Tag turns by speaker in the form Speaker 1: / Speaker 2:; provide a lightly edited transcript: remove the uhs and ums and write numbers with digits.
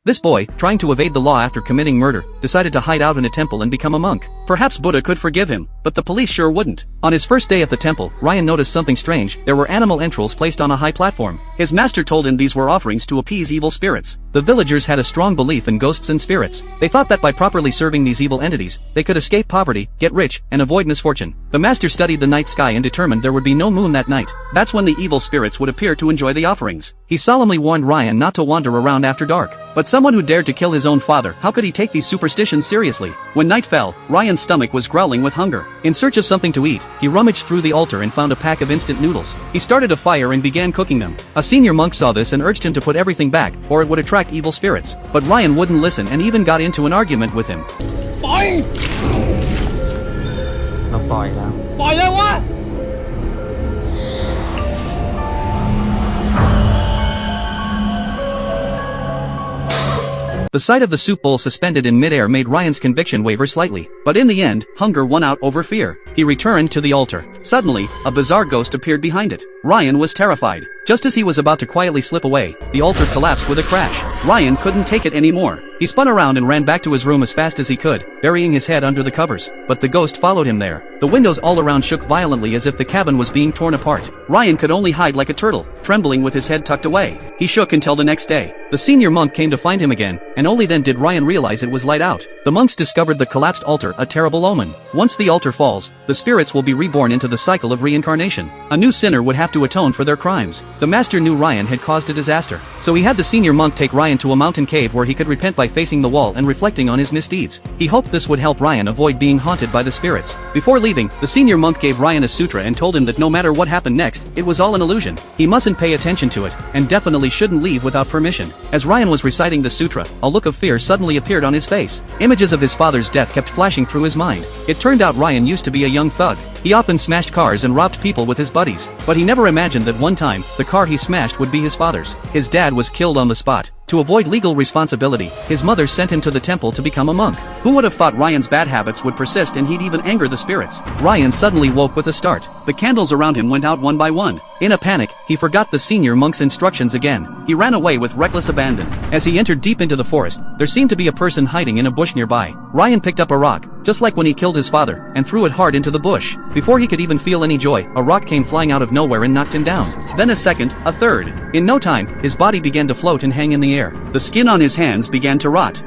Speaker 1: This boy, trying to evade the law after committing murder, decided to hide out in a temple and become a monk. Perhaps Buddha could forgive him, but the police sure wouldn't. On his first day at the temple, Ryan noticed something strange. There were animal entrails placed on a high platform. His master told him these were offerings to appease evil spirits. The villagers had a strong belief in ghosts and spirits. They thought that by properly serving these evil entities, they could escape poverty, get rich, and avoid misfortune. The master studied the night sky and determined there would be no moon that night. That's when the evil spirits would appear to enjoy the offerings. He solemnly warned Ryan not to wander around after dark. But someone who dared to kill his own father, how could he take these superstitions seriously? When night fell, Ryan's stomach was growling with hunger. In search of something to eat, he rummaged through the altar and found a pack of instant noodles. He started a fire and began cooking them. A senior monk saw this and urged him to put everything back, or it would attract evil spirits. But Ryan wouldn't listen and even got into an argument with him.
Speaker 2: เราปล่อยแล้ว
Speaker 3: ปล่อยเลยวะ
Speaker 1: The sight of the soup bowl suspended in midair made Ryan's conviction waver slightly, but in the end, hunger won out over fear. He returned to the altar. Suddenly, a bizarre ghost appeared behind it. Ryan was terrified. Just as he was about to quietly slip away, the altar collapsed with a crash. Ryan couldn't take it anymore. He spun around and ran back to his room as fast as he could, burying his head under the covers. But the ghost followed him there. The windows all around shook violently as if the cabin was being torn apart. Ryan could only hide like a turtle, trembling with his head tucked away. He shook until the next day. The senior monk came to find him again, and only then did Ryan realize it was light out. The monks discovered the collapsed altar a terrible omen. Once the altar falls, the spirits will be reborn into the cycle of reincarnation. A new sinner would have to atone for their crimes. The master knew Ryan had caused a disaster, so he had the senior monk take Ryan to a mountain cave where he could repent by facing the wall and reflecting on his misdeeds. He hoped this would help Ryan avoid being haunted by the spirits. Before leaving, the senior monk gave Ryan a sutra and told him that no matter what happened next, it was all an illusion. He mustn't pay attention to it, and definitely shouldn't leave without permission. As Ryan was reciting the sutra, a look of fear suddenly appeared on his face. Images of his father's death kept flashing through his mind. It turned out Ryan used to be a young thug. He often smashed cars and robbed people with his buddies, but he never imagined that one time, the car he smashed would be his father's. His dad was killed on the spot. To avoid legal responsibility, his mother sent him to the temple to become a monk. Who would have thought Ryan's bad habits would persist and he'd even anger the spirits? Ryan suddenly woke with a start. The candles around him went out one by one. In a panic, he forgot the senior monk's instructions again. He ran away with reckless abandon. As he entered deep into the forest, there seemed to be a person hiding in a bush nearby. Ryan picked up a rock, just like when he killed his father, and threw it hard into the bush. Before he could even feel any joy, a rock came flying out of nowhere and knocked him down. Then a second, a third. In no time, his body began to float and hang in the air. The skin on his hands began to rot.